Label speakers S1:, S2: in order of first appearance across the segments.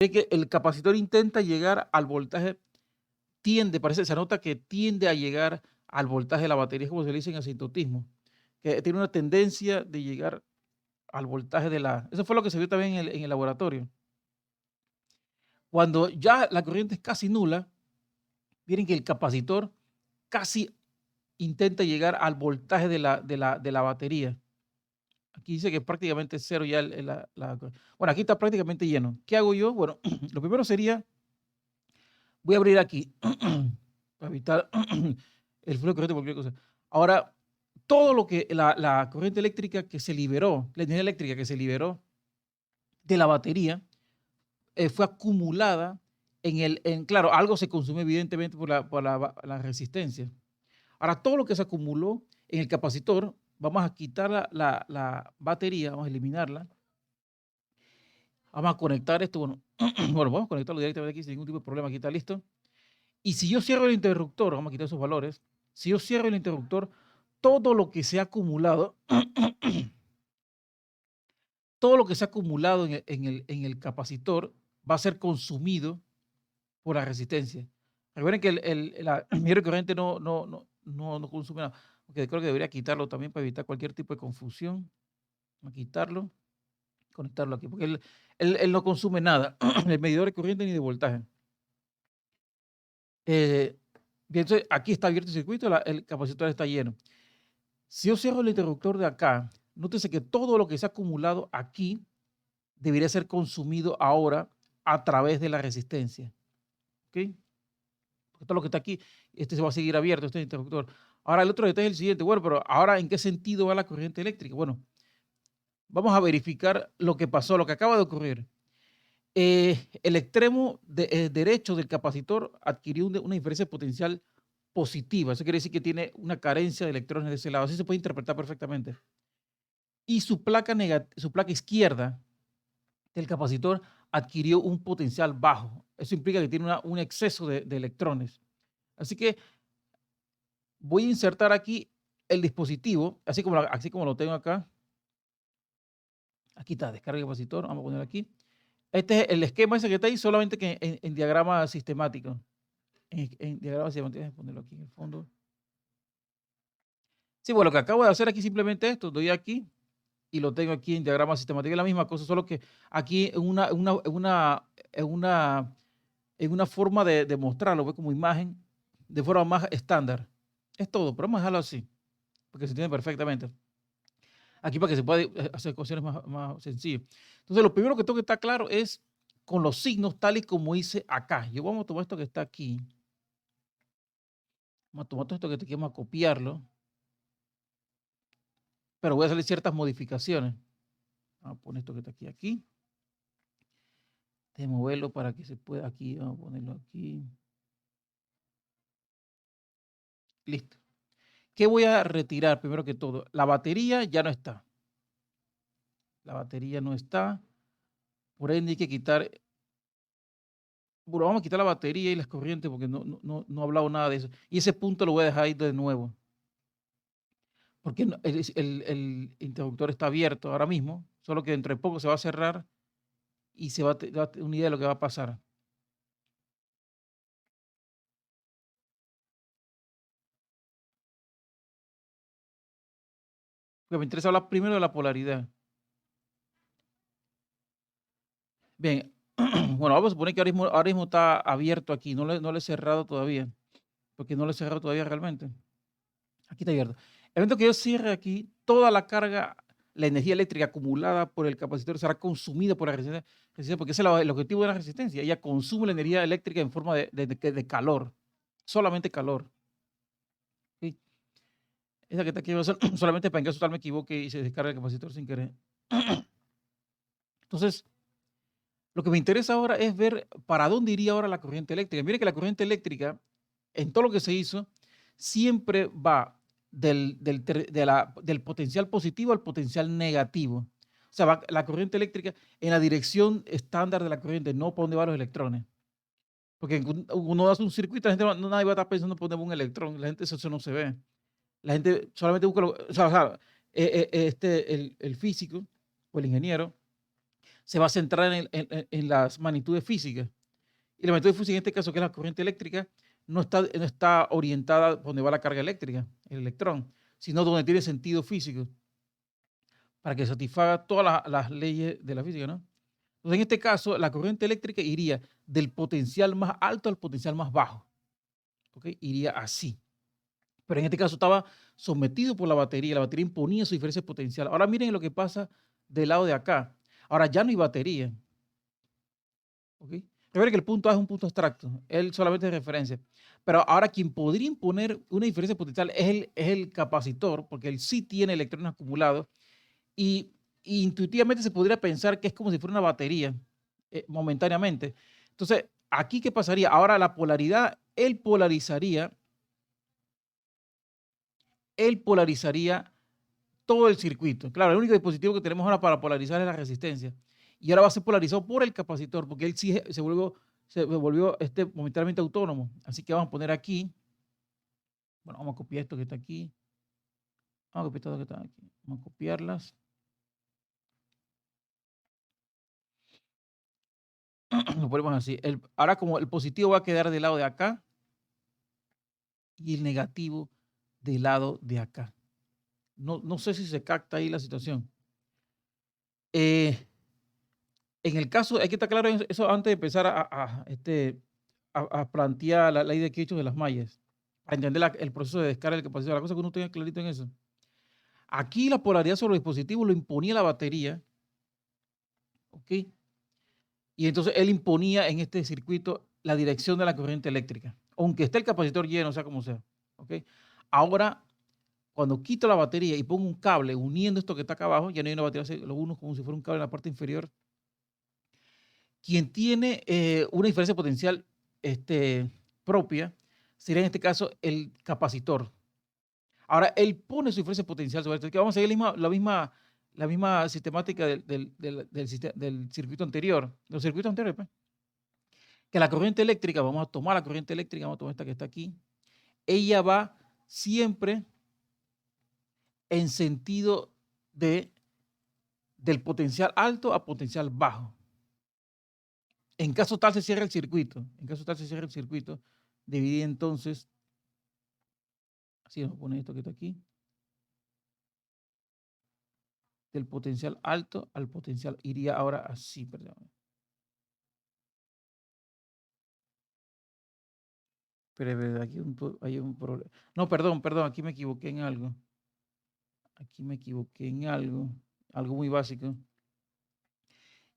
S1: Es que el capacitor intenta llegar al voltaje, parece, se nota que tiende a llegar al voltaje de la batería, es como se le dice en asintotismo, que tiene una tendencia de llegar al voltaje de la. Eso fue lo que se vio también en el laboratorio. Cuando ya la corriente es casi nula, miren que el capacitor casi intenta llegar al voltaje de la batería. Aquí dice que prácticamente es cero ya bueno, aquí está prácticamente lleno. ¿Qué hago yo? Bueno, lo primero sería, voy a abrir aquí para evitar el flujo de corriente por cualquier cosa. Ahora, todo lo que la corriente eléctrica que se liberó, la energía eléctrica que se liberó de la batería, fue acumulada claro, algo se consume evidentemente por la resistencia. Ahora, todo lo que se acumuló en el capacitor, vamos a quitar la batería, vamos a eliminarla. Vamos a conectar esto, bueno, bueno, vamos a conectarlo directamente aquí sin ningún tipo de problema, aquí está listo. Y si yo cierro el interruptor, vamos a quitar esos valores, si yo cierro el interruptor, todo lo que se ha acumulado, todo lo que se ha acumulado en el capacitor va a ser consumido por la resistencia. Recuerden que la mierda corriente no consume nada. Aunque creo que debería quitarlo también para evitar cualquier tipo de confusión. Vamos a quitarlo, conectarlo aquí, porque él no consume nada, el medidor de corriente ni de voltaje. Bien, entonces aquí está abierto el circuito, el capacitor está lleno. Si yo cierro el interruptor de acá, nótese que todo lo que se ha acumulado aquí debería ser consumido ahora a través de la resistencia. ¿Ok? Porque todo lo que está aquí, este se va a seguir abierto, este interruptor. Ahora el otro detalle es el siguiente. Bueno, pero ahora, ¿en qué sentido va la corriente eléctrica? Bueno, vamos a verificar lo que pasó, lo que acaba de ocurrir. El extremo derecho del capacitor adquirió una diferencia potencial positiva. Eso quiere decir que tiene una carencia de electrones de ese lado. Así se puede interpretar perfectamente. Y su placa izquierda del capacitor adquirió un potencial bajo. Eso implica que tiene un exceso de electrones. Así que voy a insertar aquí el dispositivo, así como lo tengo acá. Aquí está, descarga el capacitor. Vamos a poner aquí. Este es el esquema ese que está ahí, solamente que en diagrama sistemático. En diagrama sistemático, voy a ponerlo aquí en el fondo. Sí, bueno, lo que acabo de hacer aquí simplemente esto, doy aquí y lo tengo aquí en diagrama sistemático. Es la misma cosa, solo que aquí en una forma de mostrarlo, ve como imagen, de forma más estándar. Es todo, pero vamos a dejarlo así, porque se entiende perfectamente. Aquí para que se pueda hacer cuestiones más sencillas. Entonces, lo primero que tengo que estar claro es con los signos tal y como hice acá. Yo vamos a tomar esto que está aquí. Vamos a tomar todo esto que aquí, vamos a copiarlo. Pero voy a hacerle ciertas modificaciones. Vamos a poner esto que está aquí. Déjame moverlo para que se pueda aquí. Vamos a ponerlo aquí. Listo. ¿Qué voy a retirar primero que todo? La batería ya no está. La batería no está. Por ende hay que quitar. Bueno, vamos a quitar la batería y las corrientes porque no he hablado nada de eso. Y ese punto lo voy a dejar ahí de nuevo. Porque el interruptor está abierto ahora mismo. Solo que dentro de poco se va a cerrar y se va a tener una idea de lo que va a pasar. Porque me interesa hablar primero de la polaridad. Bien, bueno, vamos a suponer que ahora mismo está abierto aquí, no le he cerrado todavía, porque no le he cerrado todavía realmente. Aquí está abierto. El momento que yo cierre aquí, toda la carga, la energía eléctrica acumulada por el capacitor será consumida por la resistencia, porque ese es el objetivo de la resistencia. Ella consume la energía eléctrica en forma de calor, solamente calor. ¿Sí? Esa que está aquí va a ser solamente para en caso tal me equivoque y se descarga el capacitor sin querer. Entonces, lo que me interesa ahora es ver para dónde iría ahora la corriente eléctrica. Mire que la corriente eléctrica, en todo lo que se hizo, siempre va del potencial positivo al potencial negativo. O sea, va la corriente eléctrica en la dirección estándar de la corriente, no para dónde van los electrones. Porque uno hace un circuito, la gente nadie va a estar pensando en poner un electrón, la gente eso no se ve. La gente solamente busca, el físico o el ingeniero se va a centrar en las magnitudes físicas. Y la magnitud física en este caso, que es la corriente eléctrica, no está orientada donde va la carga eléctrica, el electrón, sino donde tiene sentido físico, para que satisfaga todas las leyes de la física, ¿no? Entonces, en este caso, la corriente eléctrica iría del potencial más alto al potencial más bajo, ¿ok? Iría así. Pero en este caso estaba sometido por la batería imponía su diferencia potencial. Ahora miren lo que pasa del lado de acá. Ahora ya no hay batería, ¿ok? Recuerden que el punto A es un punto abstracto, él solamente es referencia. Pero ahora quien podría imponer una diferencia potencial es el capacitor, porque él sí tiene electrones acumulados y, y intuitivamente se podría pensar que es como si fuera una batería momentáneamente. Entonces, aquí, ¿qué pasaría? Ahora la polaridad, él polarizaría todo el circuito. Claro, el único dispositivo que tenemos ahora para polarizar es la resistencia. Y ahora va a ser polarizado por el capacitor, porque él sí se volvió momentáneamente autónomo. Así que vamos a poner aquí, bueno, vamos a copiar esto que está aquí. Vamos a copiar esto que está aquí. Vamos a copiarlas. Lo ponemos así. Ahora como el positivo va a quedar del lado de acá y el negativo del lado de acá. No sé si se capta ahí la situación. En el caso, hay que estar claro en eso antes de empezar a plantear la ley de Kirchhoff de las mallas, para entender el proceso de descarga del capacitor. La cosa que uno tenga clarito en eso. Aquí la polaridad sobre el dispositivo lo imponía la batería, ¿ok? Y entonces él imponía en este circuito la dirección de la corriente eléctrica, aunque esté el capacitor lleno, sea como sea, ¿ok? Ahora, cuando quito la batería y pongo un cable uniendo esto que está acá abajo, ya no hay una batería, lo uno como si fuera un cable en la parte inferior. Quien tiene una diferencia potencial propia sería en este caso el capacitor. Ahora, él pone su diferencia potencial sobre esto. Que vamos a seguir la misma sistemática del circuito anterior, de los circuitos anteriores, pues. Que la corriente eléctrica, vamos a tomar la corriente eléctrica, vamos a tomar esta que está aquí, ella va siempre en sentido del potencial alto a potencial bajo. En caso tal se cierra el circuito. En caso tal se cierra el circuito, dividir entonces, así vamos a poner esto que está aquí, del potencial alto al potencial, iría ahora así, perdón. Pero aquí hay un problema. No, perdón, aquí me equivoqué en algo. Aquí me equivoqué en algo muy básico.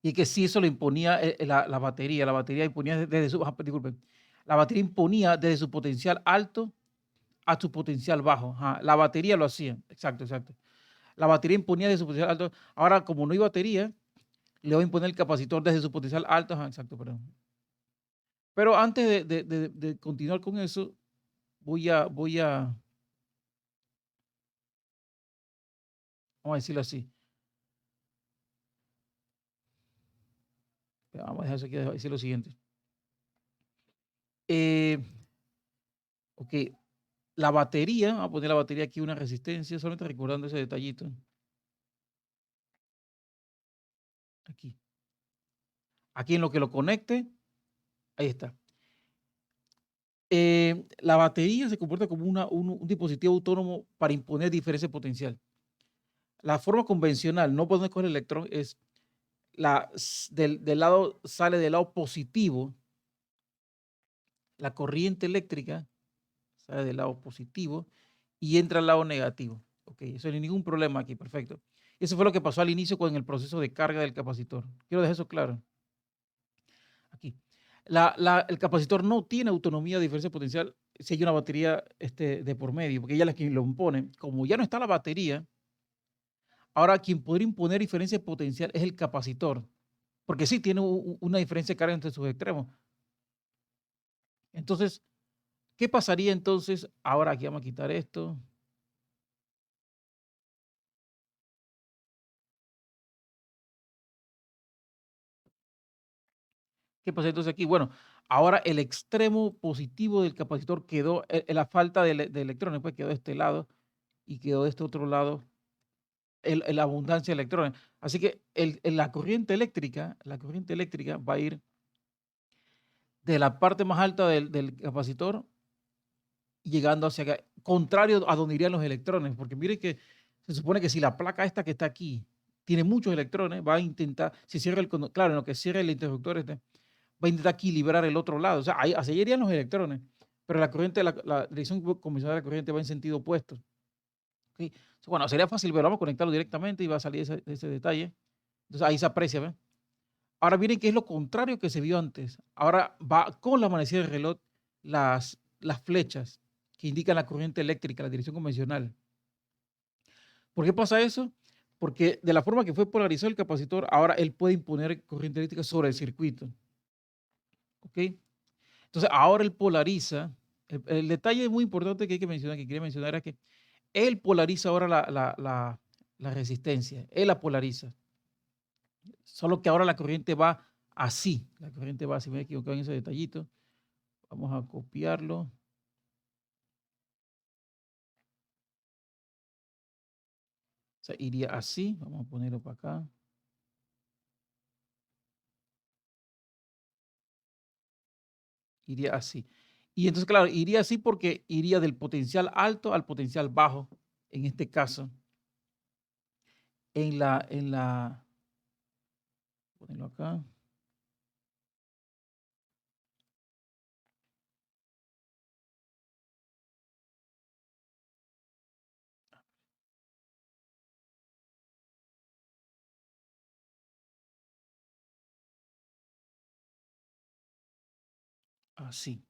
S1: Y que sí, eso lo imponía la batería. La batería imponía desde su, disculpen, la batería imponía desde su potencial alto a su potencial bajo. Ajá, la batería lo hacía. Exacto, exacto. La batería imponía desde su potencial alto. Ahora, como no hay batería, le voy a imponer el capacitor desde su potencial alto. Ajá, exacto, perdón. Pero antes de continuar con eso, vamos a decirlo así. Vamos a dejar eso aquí, decir lo siguiente. Eh, ok, la batería, vamos a poner la batería aquí una resistencia, solamente recordando ese detallito. Aquí. Aquí en lo que lo conecte, ahí está. La batería se comporta como un dispositivo autónomo para imponer diferencia potencial. La forma convencional, no podemos coger el electrón, es del lado, sale del lado positivo, la corriente eléctrica sale del lado positivo y entra al lado negativo. Ok, eso no hay ningún problema aquí, perfecto. Eso fue lo que pasó al inicio con el proceso de carga del capacitor. Quiero dejar eso claro. Aquí. El capacitor no tiene autonomía de diferencia potencial si hay una batería de por medio, porque ella es la que lo impone. Como ya no está la batería, ahora quien podría imponer diferencia potencial es el capacitor, porque sí tiene una diferencia de carga entre sus extremos. Entonces, ¿qué pasaría entonces? Ahora aquí vamos a quitar esto. ¿Qué pasa entonces aquí? Bueno, ahora el extremo positivo del capacitor quedó, la falta de electrones, pues quedó de este lado y quedó de este otro lado la abundancia de electrones. Así que la corriente eléctrica va a ir de la parte más alta del capacitor llegando hacia acá, contrario a donde irían los electrones, porque mire que se supone que si la placa esta que está aquí tiene muchos electrones, va a intentar, si cierra claro, en lo que cierra el interruptor este, va a intentar equilibrar el otro lado, o sea, ahí, hacia allá irían los electrones, pero la corriente, la dirección convencional de la corriente va en sentido opuesto. ¿Okay? Bueno, sería fácil, pero vamos a conectarlo directamente y va a salir ese detalle. Entonces ahí se aprecia, ¿ven? Ahora miren que es lo contrario que se vio antes. Ahora va con la manecilla del reloj las flechas que indican la corriente eléctrica, la dirección convencional. ¿Por qué pasa eso? Porque de la forma que fue polarizado el capacitor, ahora él puede imponer corriente eléctrica sobre el circuito. ¿Ok? Entonces ahora él polariza. El detalle muy importante que hay que mencionar, que quería mencionar, es que él polariza ahora la resistencia. Él la polariza. Solo que ahora la corriente va así. La corriente va así. Me he equivocado en ese detallito. Vamos a copiarlo. O sea, iría así. Vamos a ponerlo para acá. Iría así. Y entonces, claro, iría así porque iría del potencial alto al potencial bajo, en este caso, ponerlo acá, así.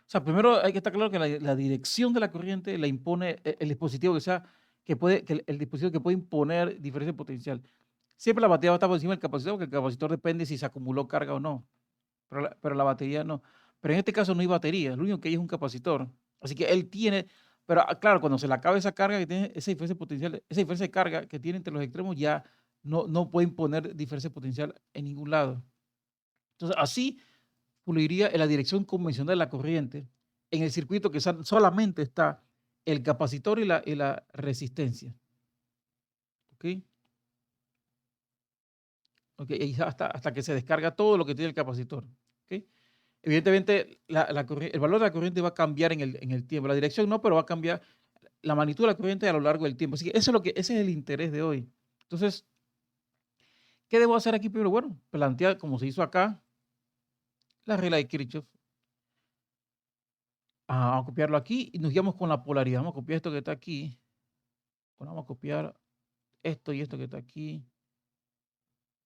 S1: O sea, primero hay que estar claro que la dirección de la corriente la impone el dispositivo que sea, el dispositivo que puede imponer diferencia de potencial. Siempre la batería va a estar por encima del capacitor, porque el capacitor depende si se acumuló carga o no, pero la batería no. Pero en este caso no hay batería, lo único que hay es un capacitor. Así que él tiene, pero claro, cuando se le acabe esa carga que tiene, esa diferencia potencial, esa diferencia de carga que tiene entre los extremos, ya no puede imponer diferencia potencial en ningún lado. Entonces, así fluiría en la dirección convencional de la corriente en el circuito que solamente está el capacitor y la resistencia. ¿Ok? Okay, y hasta que se descarga todo lo que tiene el capacitor. ¿Okay? Evidentemente, el valor de la corriente va a cambiar en el tiempo. La dirección no, pero va a cambiar la magnitud de la corriente a lo largo del tiempo. Así que ese es el interés de hoy. Entonces, ¿qué debo hacer aquí primero? Bueno, plantear, como se hizo acá, la regla de Kirchhoff. Vamos a copiarlo aquí y nos guiamos con la polaridad. Vamos a copiar esto que está aquí. Bueno, vamos a copiar esto y esto que está aquí.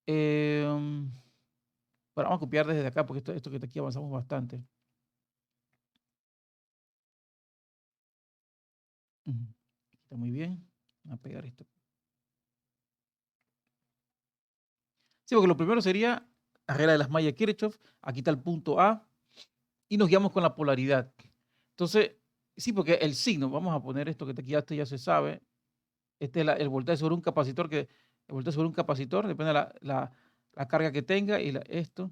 S1: Bueno, vamos a copiar desde acá porque esto que está aquí avanzamos bastante. Está muy bien. Voy a pegar esto. Sí, porque lo primero sería la regla de las mallas de Kirchhoff. Aquí está el punto A y nos guiamos con la polaridad. Entonces, sí, porque el signo, vamos a poner esto que está aquí, esto ya se sabe. Este es el voltaje sobre un capacitor, el voltaje sobre un capacitor, depende de la carga que tenga y esto.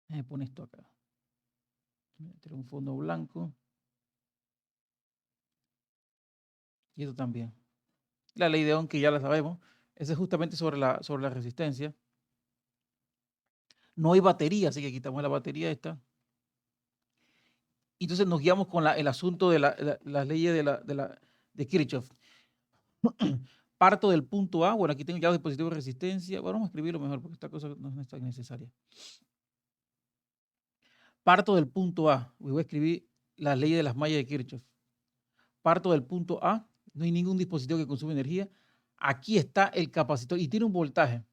S1: Déjame poner esto acá. Meter un fondo blanco. Y esto también. La ley de Ohm, que ya la sabemos, esa es justamente sobre la resistencia. No hay batería, así que quitamos la batería esta. Y entonces nos guiamos con el asunto de las leyes de Kirchhoff. Parto del punto A, bueno, aquí tengo ya los dispositivos de resistencia. Bueno, vamos a escribirlo mejor porque esta cosa no es tan necesaria. Parto del punto A, voy a escribir las leyes de las mallas de Kirchhoff. Parto del punto A, no hay ningún dispositivo que consume energía. Aquí está el capacitor y tiene un voltaje.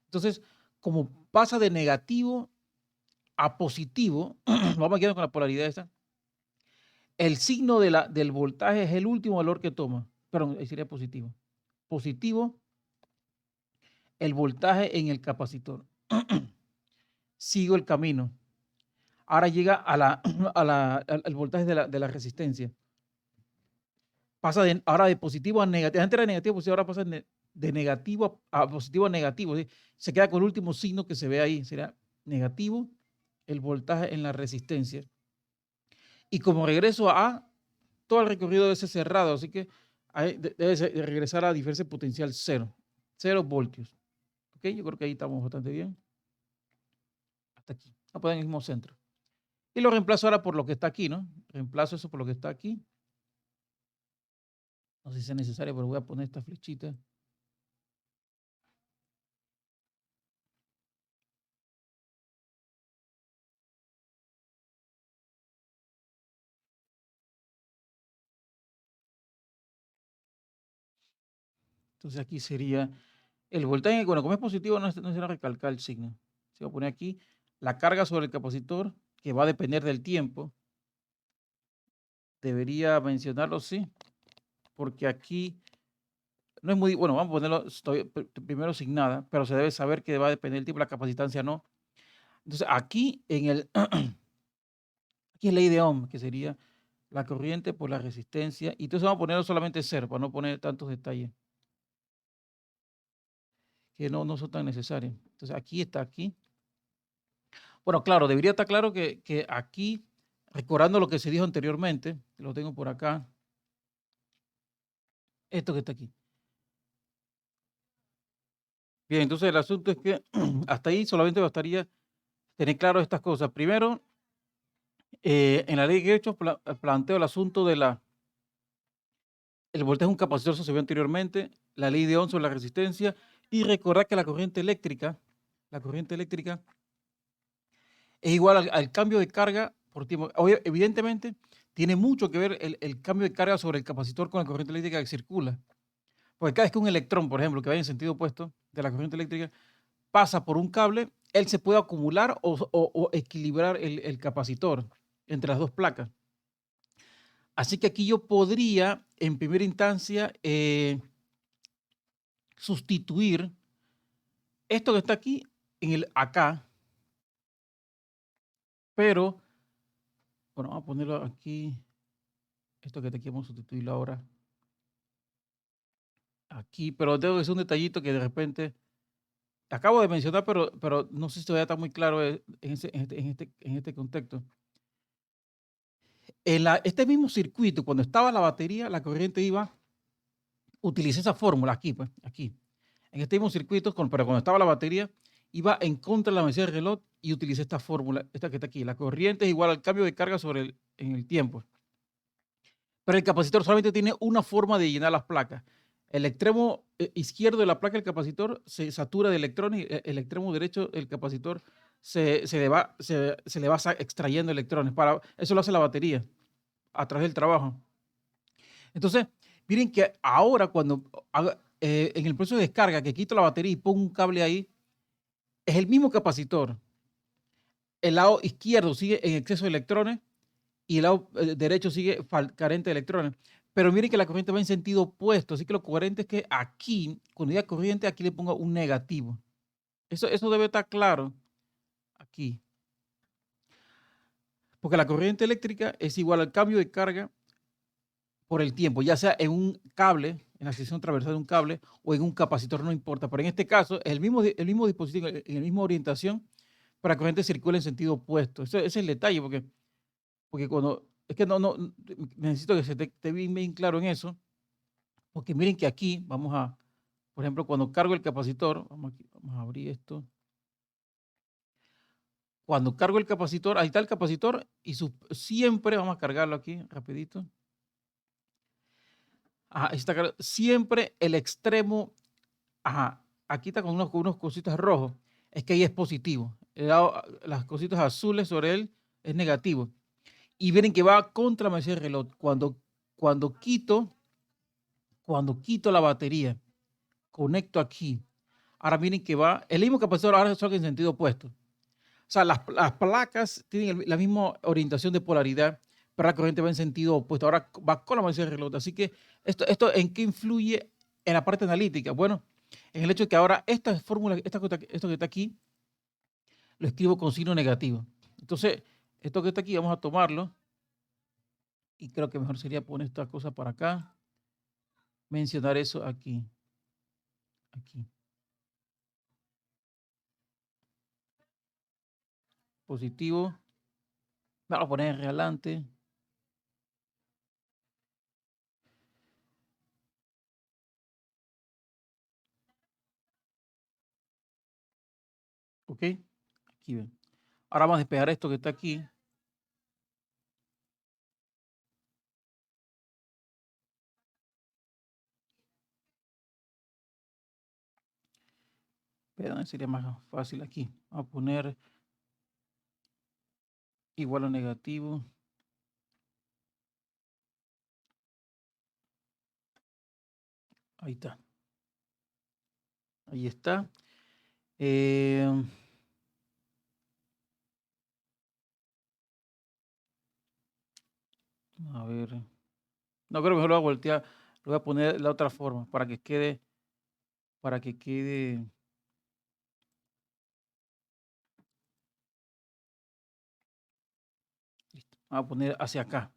S1: Entonces, como pasa de negativo a positivo, vamos a quedar con la polaridad esta. El signo del voltaje es el último valor que toma. Perdón, ahí sería positivo. Positivo, el voltaje en el capacitor. Sigo el camino. Ahora llega al voltaje de la resistencia. Pasa ahora de positivo a negativo. Antes era negativo, pues ahora pasa de negativo a positivo a negativo. ¿Sí? Se queda con el último signo que se ve ahí. Será negativo el voltaje en la resistencia. Y como regreso a A, todo el recorrido debe ser cerrado, así que debe regresar a diferencia potencial 0 voltios. ¿Ok? Yo creo que ahí estamos bastante bien. Hasta aquí. Vamos a poner en el mismo centro. Y lo reemplazo ahora por lo que está aquí, ¿no? Reemplazo eso por lo que está aquí. No sé si es necesario, pero voy a poner esta flechita. Entonces aquí sería el voltaje. Bueno, como es positivo, no será recalcar el signo. Se va a poner aquí la carga sobre el capacitor, que va a depender del tiempo. Debería mencionarlo, sí, porque aquí no es muy, bueno, vamos a ponerlo primero sin nada, pero se debe saber que va a depender del tipo, la capacitancia no. Entonces aquí en el, aquí es ley de Ohm, que sería la corriente por la resistencia, y entonces vamos a ponerlo solamente 0, para no poner tantos detalles que no son tan necesarios. Entonces aquí está aquí. Bueno, claro, debería estar claro que aquí, recordando lo que se dijo anteriormente, lo tengo por acá, esto que está aquí. Bien, entonces el asunto es que hasta ahí solamente bastaría tener claro estas cosas. Primero, en la ley de hechos planteo el asunto de el voltaje de un capacitor, eso se vio anteriormente, la ley de Ohm sobre la resistencia, y recordar que la corriente eléctrica es igual al cambio de carga por tiempo. Evidentemente, tiene mucho que ver el cambio de carga sobre el capacitor con la corriente eléctrica que circula. Porque cada vez que un electrón, por ejemplo, que vaya en sentido opuesto de la corriente eléctrica, pasa por un cable, él se puede acumular o equilibrar el capacitor entre las dos placas. Así que aquí yo podría, en primera instancia, sustituir esto que está aquí en el acá, pero, bueno, vamos a ponerlo aquí, esto que está aquí vamos a sustituirlo ahora aquí, pero tengo que hacer un detallito que de repente acabo de mencionar, pero no sé si todavía está muy claro en este contexto. Este mismo circuito, cuando estaba la batería, la corriente iba, utilicé esa fórmula aquí, pues, aquí. En este mismo circuito, pero cuando estaba la batería, iba en contra de la velocidad del reloj y utilicé esta fórmula, esta que está aquí. La corriente es igual al cambio de carga en el tiempo. Pero el capacitor solamente tiene una forma de llenar las placas. El extremo izquierdo de la placa del capacitor se satura de electrones y el extremo derecho del capacitor se le va extrayendo electrones. Eso lo hace la batería a través del trabajo. Entonces, miren que ahora cuando en el proceso de descarga que quito la batería y pongo un cable ahí, es el mismo capacitor. El lado izquierdo sigue en exceso de electrones y el lado derecho sigue carente de electrones. Pero miren que la corriente va en sentido opuesto, así que lo coherente es que aquí, cuando diga corriente, aquí le pongo un negativo. Eso debe estar claro aquí. Porque la corriente eléctrica es igual al cambio de carga por el tiempo, ya sea en un cable, en la sección transversal de un cable o en un capacitor, no importa. Pero en este caso, el mismo dispositivo, en la misma orientación, para que la corriente circule en sentido opuesto. Ese es el detalle, porque cuando, es que necesito que se esté bien claro en eso, porque miren que aquí, por ejemplo, cuando cargo el capacitor, vamos a abrir esto. Cuando cargo el capacitor, ahí está el capacitor y siempre, vamos a cargarlo aquí rapidito. Ajá, siempre el extremo, ajá, aquí está con unos cositas rojos, es que ahí es positivo. Las cositas azules sobre él es negativo. Y miren que va contra el reloj. Cuando quito, cuando quito la batería, conecto aquí. Ahora miren que va, el mismo capacitor ahora solo en sentido opuesto. O sea, las placas tienen la misma orientación de polaridad, pero la corriente va en sentido opuesto. Ahora va con la velocidad del reloj. Así que esto ¿en qué influye en la parte analítica? Bueno, en el hecho de que ahora esta fórmula, esto que está aquí, lo escribo con signo negativo. Entonces, esto que está aquí, vamos a tomarlo. Y creo que mejor sería poner esta cosa para acá. Mencionar eso aquí. Aquí. Positivo. Vamos a poner R adelante. ¿Ok? Aquí ven. Ahora vamos a despejar esto que está aquí. Perdón, sería más fácil aquí. Vamos a poner igual a negativo. Ahí está. Ahí está. A ver. No, creo que mejor lo voy a voltear. Lo voy a poner de la otra forma para que quede. Para que quede. Listo. Vamos a poner hacia acá.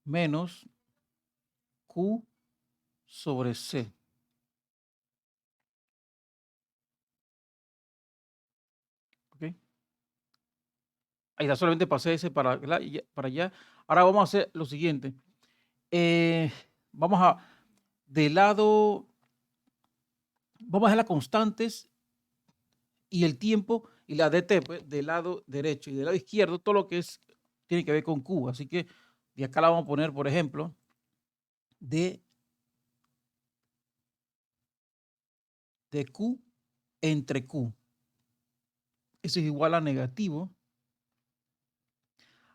S1: Menos Q sobre C. ¿Ok? Ahí está, solamente pasé ese para allá. Ahora vamos a hacer lo siguiente. Vamos a, de lado, vamos a dejar las constantes y el tiempo y la dt, pues, del lado derecho y del lado izquierdo, todo lo que tiene que ver con Q. Así que de acá la vamos a poner, por ejemplo, de Q entre Q. Eso es igual a negativo.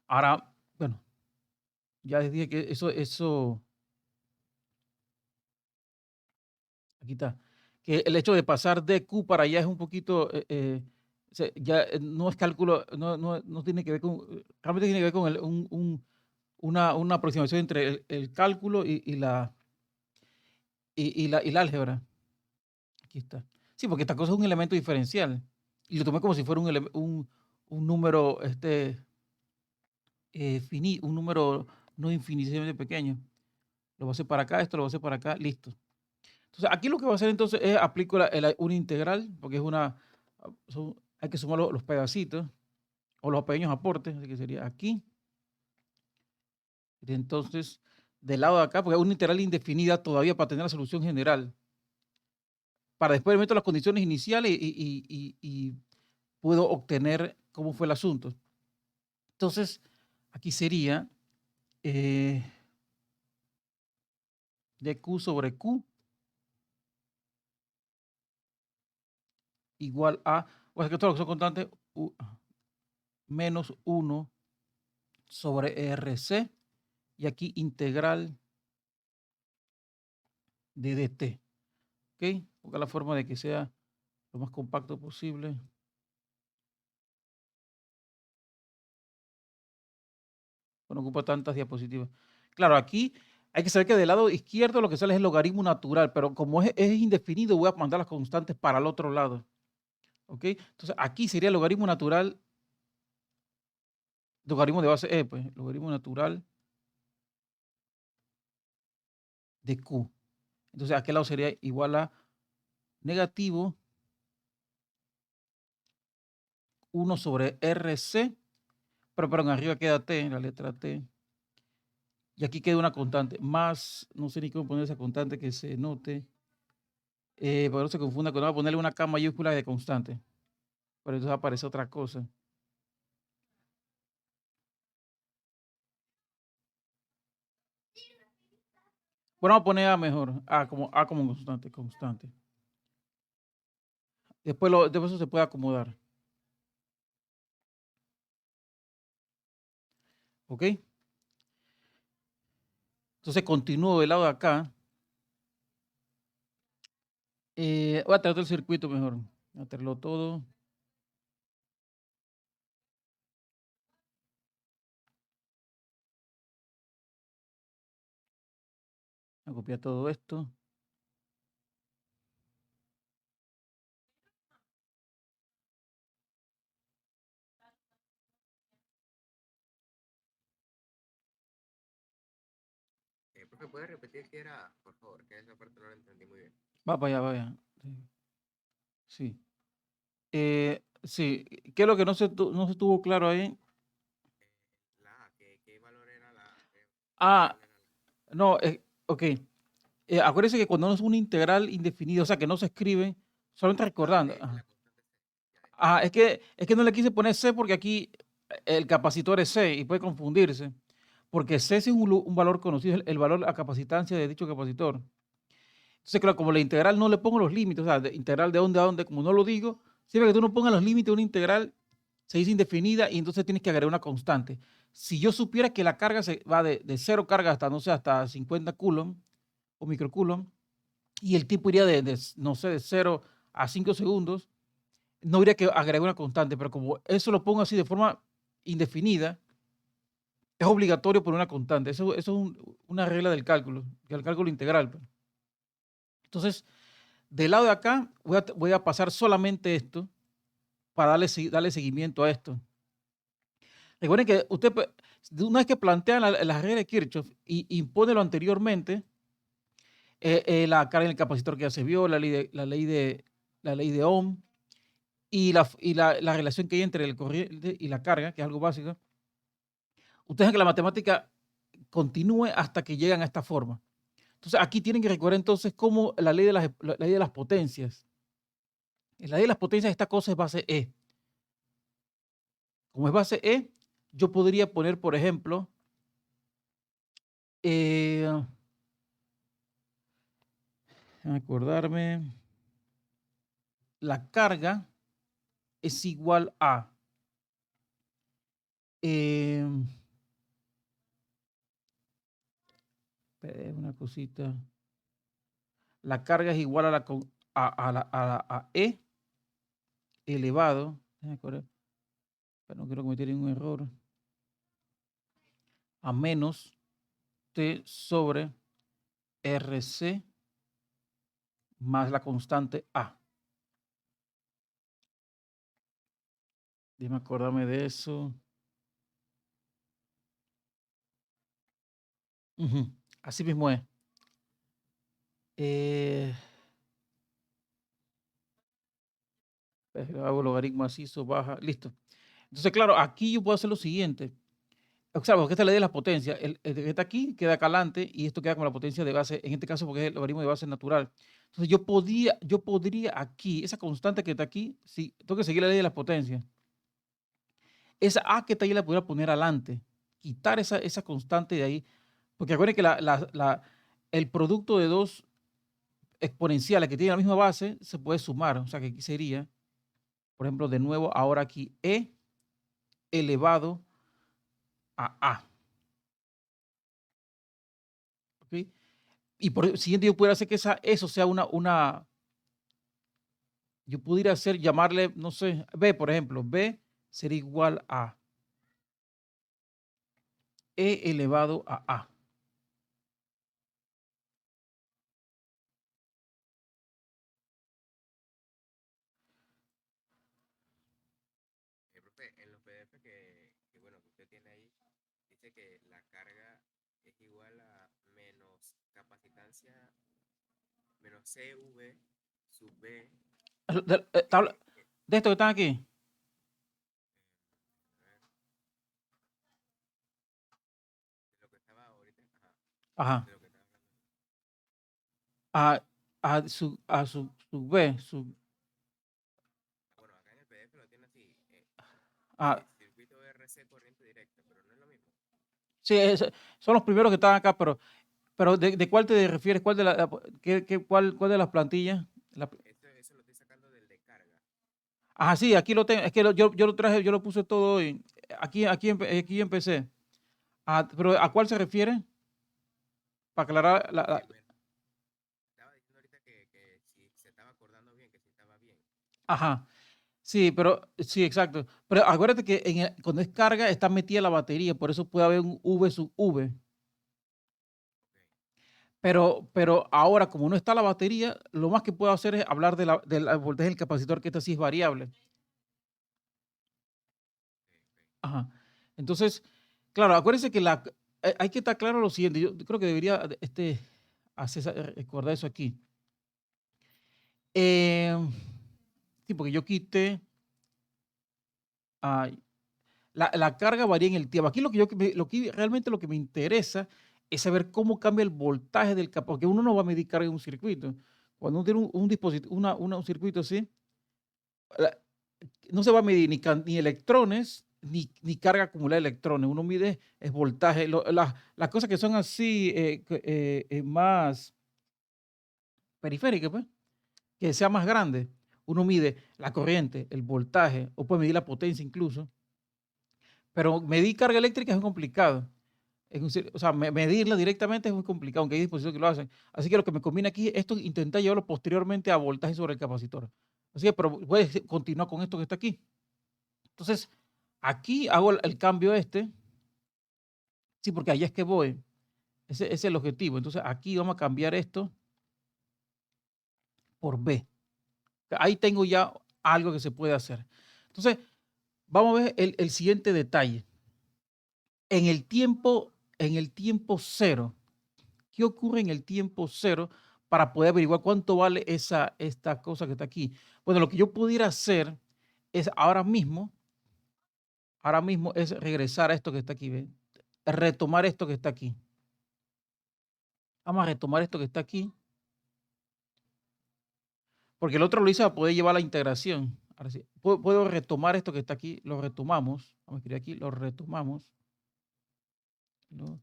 S1: Ahora, bueno, ya les dije que eso, aquí está, que el hecho de pasar de Q para allá es un poquito, ya no es cálculo, no tiene que ver con, realmente tiene que ver con una aproximación entre el cálculo y la álgebra. Aquí está. Sí, porque esta cosa es un elemento diferencial. Y lo tomé como si fuera un número un número no infinitamente pequeño. Lo voy a hacer para acá, esto lo voy a hacer para acá, listo. Entonces, aquí lo que voy a hacer entonces es aplico una integral, porque hay que sumar los pedacitos o los pequeños aportes, así que sería aquí. Y entonces, del lado de acá, porque es una integral indefinida todavía para tener la solución general. Para después meto las condiciones iniciales y puedo obtener cómo fue el asunto. Entonces, aquí sería dq sobre q igual a, o sea que todo lo que son constantes, menos 1 sobre RC, y aquí integral de dt. ¿Ok? Busca la forma de que sea lo más compacto posible. No ocupa tantas diapositivas. Claro, aquí hay que saber que del lado izquierdo lo que sale es el logaritmo natural, pero como es indefinido, voy a mandar las constantes para el otro lado. ¿Ok? Entonces, aquí sería el logaritmo natural, logaritmo de base E, pues, logaritmo natural de Q. Entonces, aquel lado sería igual a negativo 1 sobre RC, pero perdón, arriba queda T, la letra T. Y aquí queda una constante, más, no sé ni cómo poner esa constante que se note, pero no se confunda cuando voy a ponerle una K mayúscula de constante. Pero entonces aparece otra cosa. Bueno, vamos a poner A mejor, A como constante, constante. Después eso se puede acomodar. ¿Ok? Entonces continúo del lado de acá. Voy a tratar el circuito mejor. Voy a traerlo todo. Voy a copiar todo esto.
S2: Profe, ¿puede repetir qué era, por favor? Que esa parte no la entendí muy bien.
S1: Va para allá, vaya. Sí. Sí. ¿Qué es lo que no se tuvo claro ahí?
S2: La A, ¿qué valor era la A? ¿Qué
S1: Ah,
S2: integral era la A?
S1: no, ok. Acuérdense que cuando no es una integral indefinida, o sea, que no se escribe, solamente
S2: Ah,
S1: recordando.
S2: de la constante C. Ya, ya.
S1: es que no le quise poner C porque aquí el capacitor es C y puede confundirse, porque C es un valor conocido, el valor a capacitancia de dicho capacitor. Entonces, claro, como la integral no le pongo los límites, o sea, integral de dónde a dónde, como no lo digo, siempre que tú no pongas los límites de una integral, se dice indefinida y entonces tienes que agregar una constante. Si yo supiera que la carga se va de 0 carga hasta, no sé, hasta 50 coulomb o microcoulomb, y el tiempo iría no sé, de 0 a 5 segundos, no habría que agregar una constante, pero como eso lo pongo así de forma indefinida, es obligatorio poner una constante. Eso es una regla del cálculo integral, pues. Entonces, del lado de acá, voy a pasar solamente esto para darle seguimiento a esto. Recuerden que usted, una vez que plantea la regla de Kirchhoff y impone lo anteriormente, la carga en el capacitor que ya se vio, la ley de Ohm y la relación que hay entre el corriente y la carga, que es algo básico, ustedes ven que la matemática continúe hasta que llegan a esta forma. Entonces, aquí tienen que recordar entonces cómo la ley de las potencias. En la ley de las potencias, esta cosa es base E. Como es base E, yo podría poner, por ejemplo, déjame acordarme, la carga es igual a, em, una cosita, la carga es igual a a E elevado, déjame acordar, pero no quiero cometer ningún error, a menos T sobre RC más la constante A. Déjame acordarme de eso. Ujú, así mismo es. Eh, hago logaritmo así, eso baja, listo. Entonces, claro, aquí yo puedo hacer lo siguiente. O sea, porque esta es la ley de las potencias. El que está aquí queda acá adelante y esto queda con la potencia de base, en este caso porque es el logaritmo de base natural. Entonces, yo podría aquí, esa constante que está aquí, sí, tengo que seguir la ley de las potencias. Esa A que está ahí la podría poner adelante, quitar esa constante de ahí, porque acuérdense que el producto de dos exponenciales que tienen la misma base se puede sumar. O sea, que aquí sería, por ejemplo, de nuevo, ahora aquí E elevado a A. ¿Ok? Y por el siguiente yo pudiera hacer que eso sea yo pudiera hacer, llamarle, no sé, B, por ejemplo, B sería igual a E elevado a A.
S2: Profe, en los PDF bueno, que usted tiene ahí, dice que la carga es igual a menos capacitancia, menos CV sub B,
S1: Tabla-
S2: eh,
S1: de esto que están aquí.
S2: a ver, de lo que estaba ahorita, ajá,
S1: Ajá.
S2: de lo que estaba hablando.
S1: A, a su B.
S2: Bueno, acá en el PDF lo tiene así,
S1: A,
S2: circuito RC corriente directa, pero no es lo mismo.
S1: sí, son los primeros que están acá, pero ¿de cuál te refieres? ¿Cuál cuál de las plantillas?
S2: Eso lo estoy sacando del de carga.
S1: Ajá, sí, aquí lo tengo. Es que yo lo traje, yo lo puse todo hoy. Aquí empecé. Pero ¿a cuál se refiere? Para aclarar
S2: Bueno, estaba diciendo ahorita que si se estaba acordando bien, que si estaba bien.
S1: ajá. Sí, pero sí, exacto. Pero acuérdate que cuando es carga está metida la batería, por eso puede haber un V sub V.
S2: Ok,
S1: Pero ahora, como no está la batería, lo más que puedo hacer es hablar del voltaje del capacitor, que esta sí es variable.
S2: ok.
S1: Ajá. Entonces, claro, acuérdense que hay que estar claro lo siguiente. Yo creo que debería recordar eso aquí. Em, sí, porque yo quité. ah, la carga varía en el tiempo. Aquí realmente lo que me interesa es saber cómo cambia el voltaje del capacitor, porque uno no va a medir carga en un circuito. Cuando uno tiene un dispositivo, un circuito así, no se va a medir ni electrones, ni carga acumulada de electrones. Uno mide es voltaje. Las cosas que son así, más periféricas, pues, que sea más grande, uno mide la corriente, el voltaje, o puede medir la potencia incluso, pero medir carga eléctrica es complicado. O sea, medirla directamente es muy complicado, aunque hay dispositivos que lo hacen. Así que lo que me conviene aquí es esto, intentar llevarlo posteriormente a voltaje sobre el capacitor. Así que, pero voy a continuar con esto que está aquí. Entonces, aquí hago el cambio este, sí, porque allá es que voy. Ese es el objetivo. Entonces, aquí vamos a cambiar esto por B. Ahí tengo ya algo que se puede hacer. Entonces, vamos a ver el siguiente detalle. En el tiempo cero, ¿qué ocurre en el tiempo cero para poder averiguar cuánto vale esta cosa que está aquí? Bueno, lo que yo pudiera hacer es ahora mismo es regresar a esto que está aquí, ¿ven? Retomar esto que está aquí. Vamos a retomar esto que está aquí, porque el otro lo hice para poder llevar la integración. Ahora sí, puedo retomar esto que está aquí, lo retomamos. Vamos a escribir aquí, lo retomamos. Lo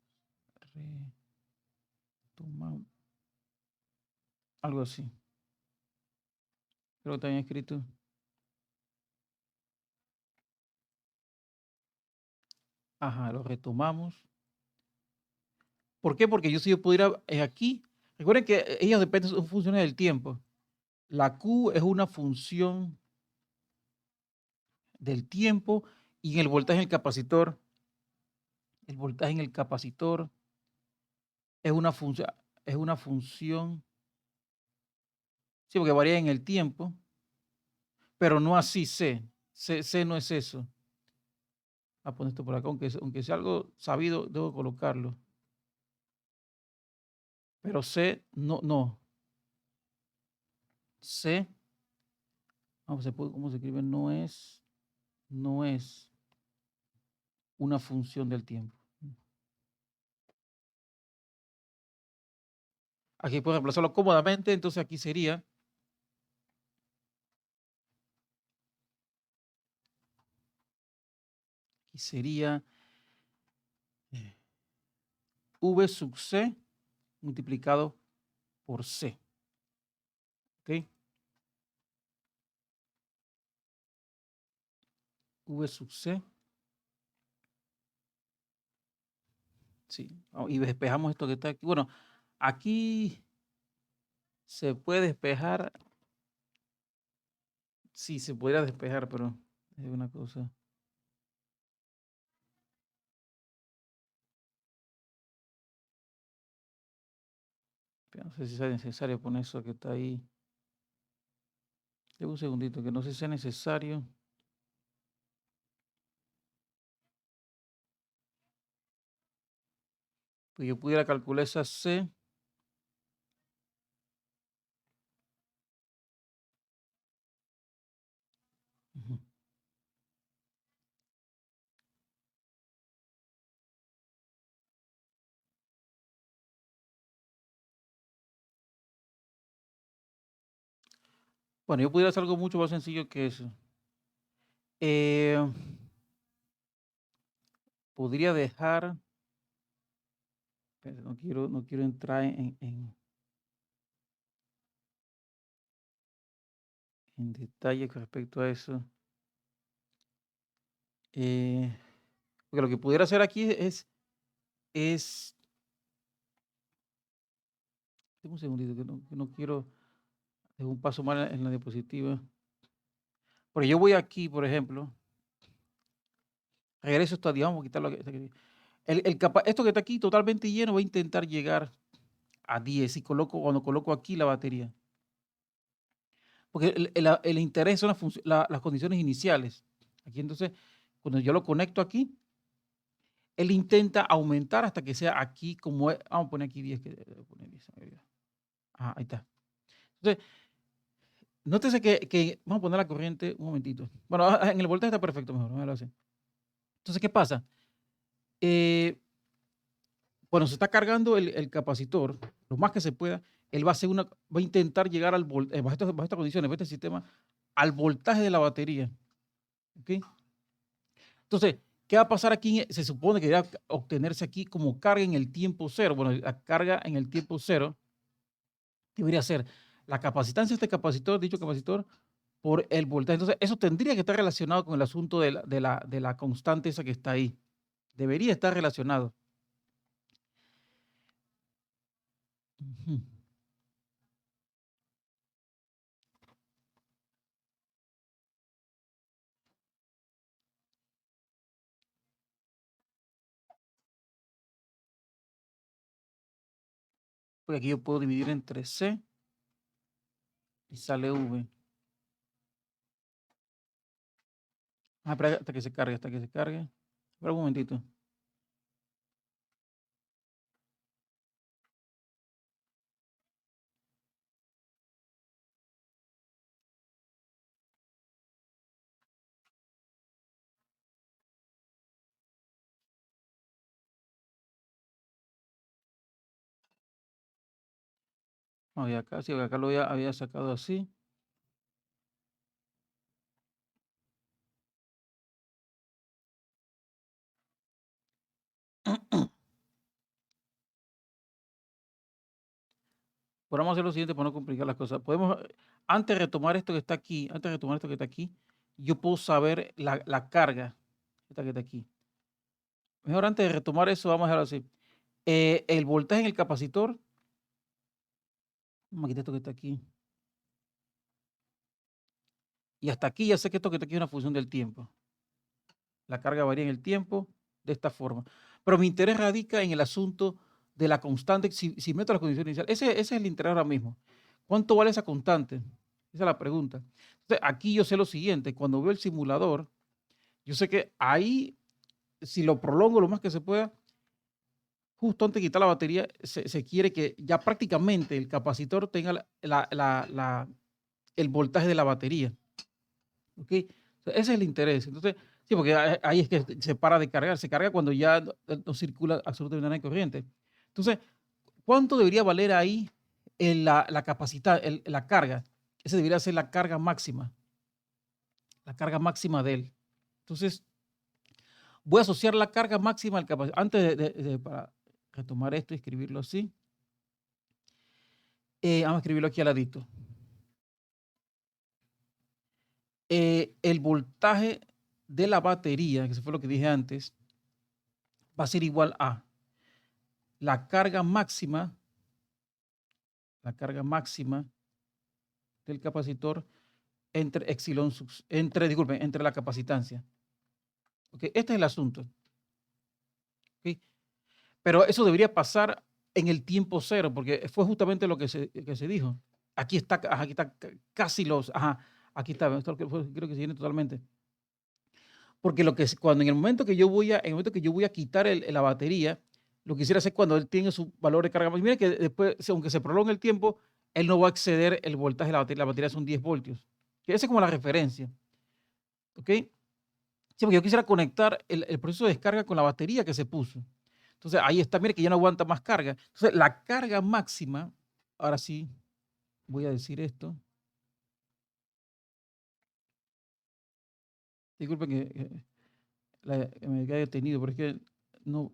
S1: retomamos. Algo así. Creo que está bien escrito. Ajá, lo retomamos. ¿Por qué? Porque si yo pudiera aquí, recuerden que ellos dependen, son funciones del tiempo. La Q es una función del tiempo y en el voltaje en el capacitor, el voltaje en el capacitor es una función, sí, porque varía en el tiempo, pero no así C. C no es eso. Voy a poner esto por acá, aunque sea algo sabido, debo colocarlo. Pero C no. C, vamos a ver cómo se escribe, no es una función del tiempo. Aquí puedo reemplazarlo cómodamente, entonces aquí sería V sub C multiplicado por C. ¿Ok? V sub C. Sí. Y despejamos esto que está aquí. Bueno, aquí se puede despejar. Sí, se podría despejar, pero es una cosa. No sé si es necesario poner eso que está ahí. Deme un segundito, que no sé si sea necesario. Pues yo pudiera calcular esa C. Ujú. Bueno, yo pudiera hacer algo mucho más sencillo que eso. Podría dejar. No quiero entrar en detalle con respecto a eso. Porque lo que pudiera hacer aquí es deme un segundito, que no quiero dejar un paso mal en la diapositiva. Porque yo voy aquí, por ejemplo, regreso esto, digamos, quitarlo aquí. Esto que está aquí totalmente lleno, voy a intentar llegar a 10 y cuando coloco aquí la batería. Porque el interés son las condiciones iniciales. Aquí entonces, cuando yo lo conecto aquí, él intenta aumentar hasta que sea aquí como es. Vamos a poner aquí 10. Ajá, ahí está. Entonces, nótese que vamos a poner la corriente un momentito. Bueno, en el voltaje está perfecto, mejor. Vamos a verlo así. Entonces, ¿qué pasa? Cuando se está cargando el capacitor, lo más que se pueda, él va a intentar llegar bajo estas condiciones, bajo este sistema, al voltaje de la batería. ¿Ok? Entonces, ¿qué va a pasar aquí? Se supone que debe obtenerse aquí como carga en el tiempo cero. Bueno, la carga en el tiempo cero debería ser la capacitancia de este capacitor, dicho capacitor, por el voltaje. Entonces, eso tendría que estar relacionado con el asunto de la constante esa que está ahí. Debería estar relacionado. Ujú. Porque aquí yo puedo dividir entre C y sale V. Espera hasta que se cargue, hasta que se cargue. Espera un momentito. Vamos acá, sí, acá lo había sacado así. Pero vamos a hacer lo siguiente para no complicar las cosas. Podemos, antes de retomar esto que está aquí, antes de retomar esto que está aquí, yo puedo saber la carga esta que está aquí. Mejor antes de retomar eso, vamos a dejarlo así. El voltaje en el capacitor, vamos a quitar esto que está aquí. Y hasta aquí ya sé que esto que está aquí es una función del tiempo. La carga varía en el tiempo de esta forma. Pero mi interés radica en el asunto de la constante. Si meto las condiciones iniciales, ese es el interés ahora mismo. ¿Cuánto vale esa constante? Esa es la pregunta. Entonces, aquí yo sé lo siguiente. Cuando veo el simulador, yo sé que ahí, si lo prolongo lo más que se pueda, justo antes de quitar la batería, se quiere que ya prácticamente el capacitor tenga el voltaje de la batería. ¿Ok? Ese es el interés. Entonces, sí, porque ahí es que se para de cargar. Se carga cuando ya no circula absolutamente nada de corriente. Entonces, ¿cuánto debería valer ahí la capacidad, la carga? Esa debería ser la carga máxima de él. Entonces, voy a asociar la carga máxima al capacitor. Antes para retomar esto y escribirlo así, vamos a escribirlo aquí al ladito. El voltaje de la batería, que eso fue lo que dije antes, va a ser igual a la carga máxima del capacitor entre epsilon, entre la capacitancia. ¿Okay? Este es el asunto. ¿Okay? Pero eso debería pasar en el tiempo cero, porque fue justamente lo que se dijo. Aquí está casi aquí está, esto creo que se viene totalmente. Porque cuando en el momento que yo voy a quitar la batería, lo que quisiera hacer cuando él tiene su valor de carga. Mira que después, aunque se prolongue el tiempo, él no va a exceder el voltaje de la batería. La batería son 10 voltios. Que esa es como la referencia. ¿Ok? Sí, porque yo quisiera conectar el proceso de descarga con la batería que se puso. Entonces ahí está, mire que ya no aguanta más carga. Entonces la carga máxima, ahora sí, voy a decir esto. Disculpen que me haya detenido, pero es que no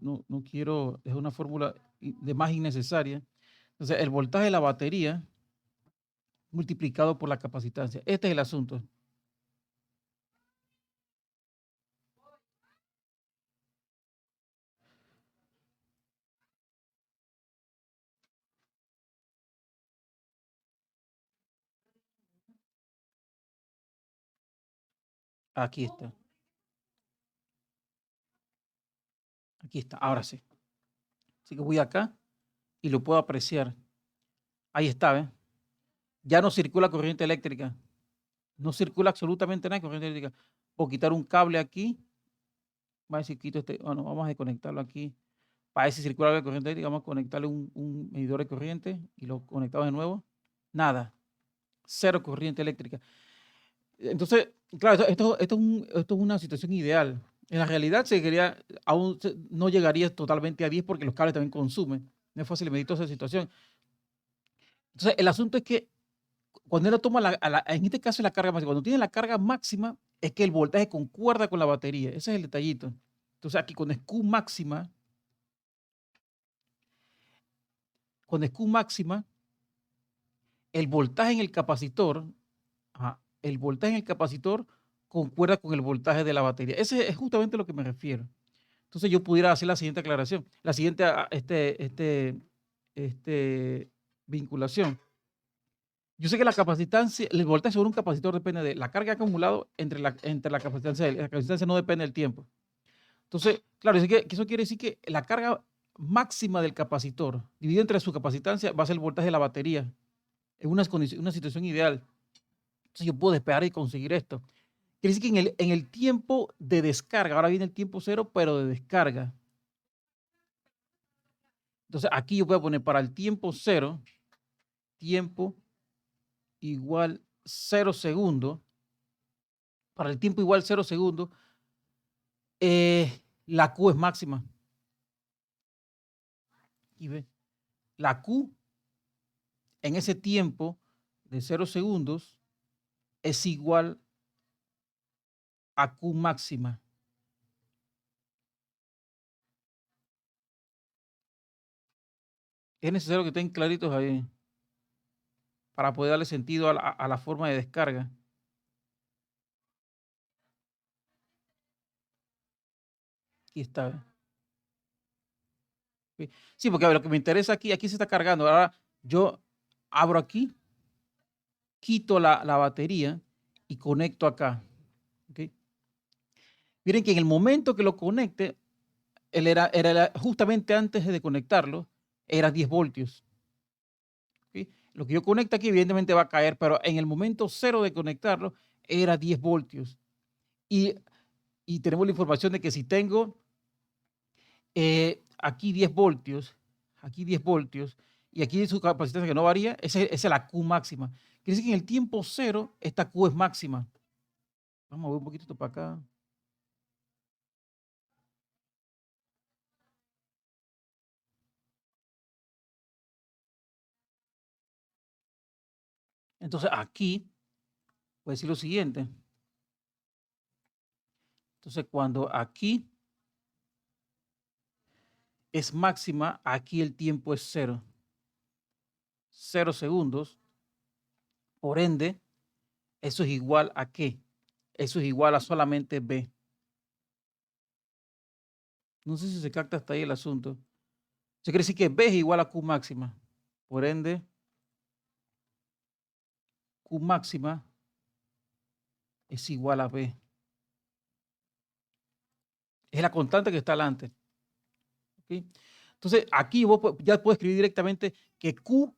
S1: quiero dejar una fórmula de más innecesaria. Entonces, el voltaje de la batería multiplicado por la capacitancia. Este es el asunto. Aquí está. Aquí está. Ahora sí. Así que voy acá y lo puedo apreciar. Ahí está, ¿ves? Ya no circula corriente eléctrica. No circula absolutamente nada de corriente eléctrica. Puedo quitar un cable aquí. Vamos a decir, quito bueno, vamos a desconectarlo aquí. Para ver si circula la corriente eléctrica, vamos a conectarle un medidor de corriente y lo conectamos de nuevo. Nada. Cero corriente eléctrica. Entonces, claro, esto es una situación ideal. En la realidad no llegaría totalmente a 10 porque los cables también consumen. No es fácil medir toda esa situación. Entonces, el asunto es que cuando él toma en este caso la carga máxima, cuando tiene la carga máxima, es que el voltaje concuerda con la batería. Ese es el detallito. Entonces aquí cuando es Q máxima, el voltaje en el capacitor, el voltaje en el capacitor concuerda con el voltaje de la batería. Ese es justamente a lo que me refiero. Entonces yo pudiera hacer la siguiente aclaración, la siguiente vinculación. Yo sé que la capacitancia, el voltaje sobre un capacitor depende de la carga acumulado entre la capacitancia. La capacitancia no depende del tiempo. Entonces, claro, eso quiere decir que la carga máxima del capacitor dividido entre su capacitancia va a ser el voltaje de la batería. Es una situación ideal. Entonces yo puedo despegar y conseguir esto. Quiere decir que en el tiempo de descarga, ahora viene el tiempo cero, pero de descarga. Entonces aquí yo voy a poner para el tiempo cero, tiempo igual 0 segundos. Para el tiempo igual 0 segundos, la Q es máxima. Y ve, la Q en ese tiempo de 0 segundos es igual a Q máxima. Es necesario que estén claritos ahí para poder darle sentido a la forma de descarga. Aquí está. Sí, porque a ver, lo que me interesa aquí se está cargando. Ahora yo abro aquí, quito la batería y conecto acá. ¿Okay? Miren que en el momento que lo conecte, él era justamente antes de conectarlo, era 10 voltios. ¿Okay? Lo que yo conecto aquí evidentemente va a caer, pero en el momento cero de conectarlo era 10 voltios. Y tenemos la información de que si tengo aquí 10 voltios, y aquí su capacitancia que no varía, esa es la Q máxima. Quiere decir que en el tiempo cero, esta Q es máxima. Vamos a ver un poquito esto para acá. Entonces aquí voy a decir lo siguiente. Entonces cuando aquí es máxima, aquí el tiempo es cero. 0 segundos. Por ende, eso es igual a ¿qué? Eso es igual a solamente B. No sé si se capta hasta ahí el asunto. Eso quiere decir que B es igual a Q máxima. Por ende, Q máxima es igual a B. Es la constante que está delante. ¿Okay? Entonces, aquí vos ya puedes escribir directamente que Q,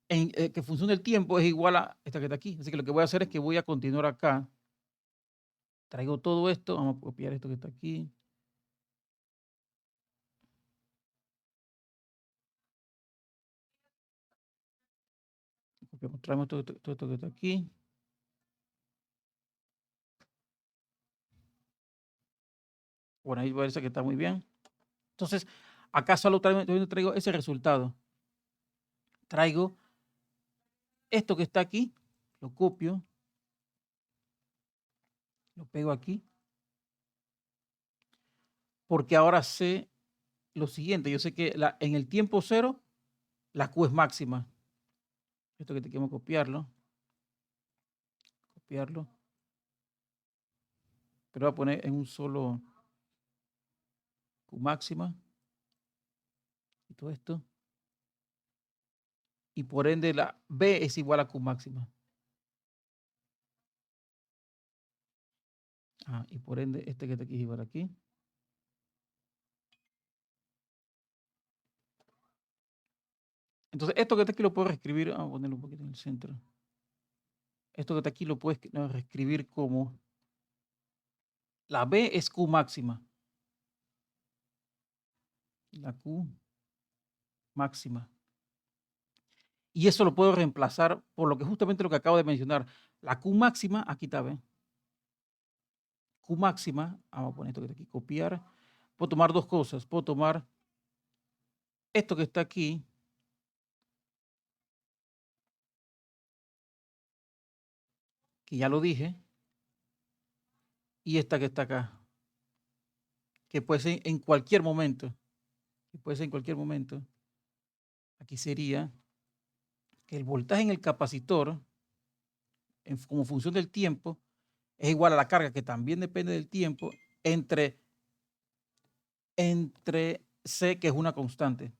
S1: que función del tiempo, es igual a esta que está aquí. Así que lo que voy a hacer es que voy a continuar acá. Traigo todo esto. Vamos a copiar esto que está aquí. Traemos todo esto que está aquí. Bueno, ahí parece que está muy bien. Entonces, acá solo traigo ese resultado. Traigo esto que está aquí, lo copio, lo pego aquí, porque ahora sé lo siguiente. Yo sé que en el tiempo cero, la Q es máxima. Esto que te quiero copiarlo. Pero voy a poner en un solo Q máxima. Y todo esto. Y por ende la B es igual a Q máxima. Y por ende este que está aquí es igual aquí. Entonces esto que está aquí lo puedo reescribir. Vamos a ponerlo un poquito en el centro. Esto que está aquí lo puedes reescribir como la B es Q máxima. La Q máxima. Y eso lo puedo reemplazar por lo que justamente lo que acabo de mencionar. La Q máxima, aquí está, ¿ven? Q máxima, vamos a poner esto que está aquí, copiar. Puedo tomar dos cosas. Puedo tomar esto que está aquí, que ya lo dije, y esta que está acá, que puede ser en cualquier momento, que puede ser en cualquier momento. Aquí sería que el voltaje en el capacitor, como función del tiempo, es igual a la carga, que también depende del tiempo, entre C, que es una constante.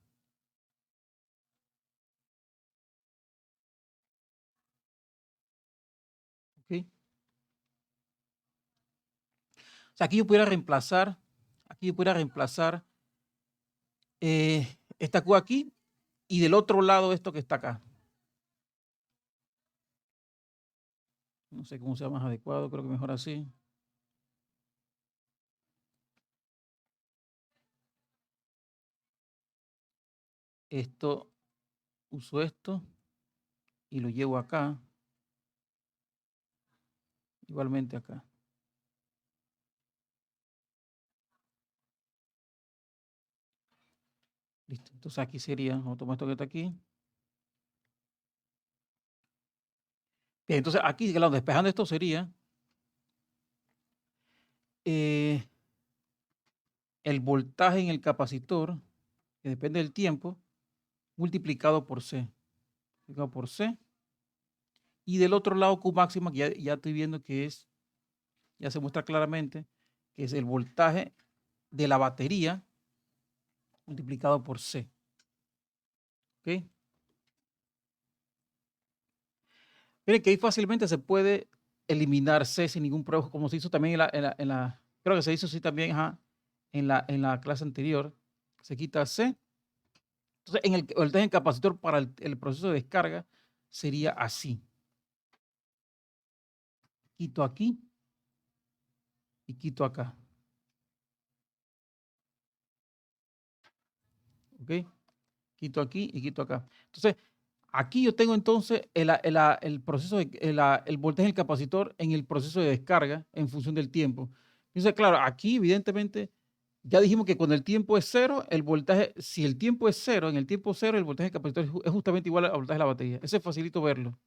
S1: ¿Ok? O sea, aquí yo pudiera reemplazar esta Q aquí y del otro lado esto que está acá. No sé cómo sea más adecuado, creo que mejor así. Esto, uso esto y lo llevo acá, igualmente acá. Listo. Entonces aquí sería, vamos a tomar esto que está aquí. Bien, entonces aquí, claro, despejando esto sería el voltaje en el capacitor, que depende del tiempo, multiplicado por C. Multiplicado por C. Y del otro lado Q máxima, que ya estoy viendo que es, ya se muestra claramente, que es el voltaje de la batería multiplicado por C. ¿Ok? Miren que ahí fácilmente se puede eliminar C sin ningún problema, como se hizo también creo que se hizo así también, ajá, en la clase anterior. Se quita C. Entonces, el voltaje en capacitor para el proceso de descarga sería así. Quito aquí y quito acá. ¿Ok? Quito aquí y quito acá. Entonces, aquí yo tengo entonces el proceso el voltaje del capacitor en el proceso de descarga en función del tiempo. Entonces, claro, aquí evidentemente ya dijimos que cuando el tiempo es cero, el voltaje, si el tiempo es cero, en el tiempo cero, el voltaje del capacitor es justamente igual al voltaje de la batería. Ese es facilito verlo.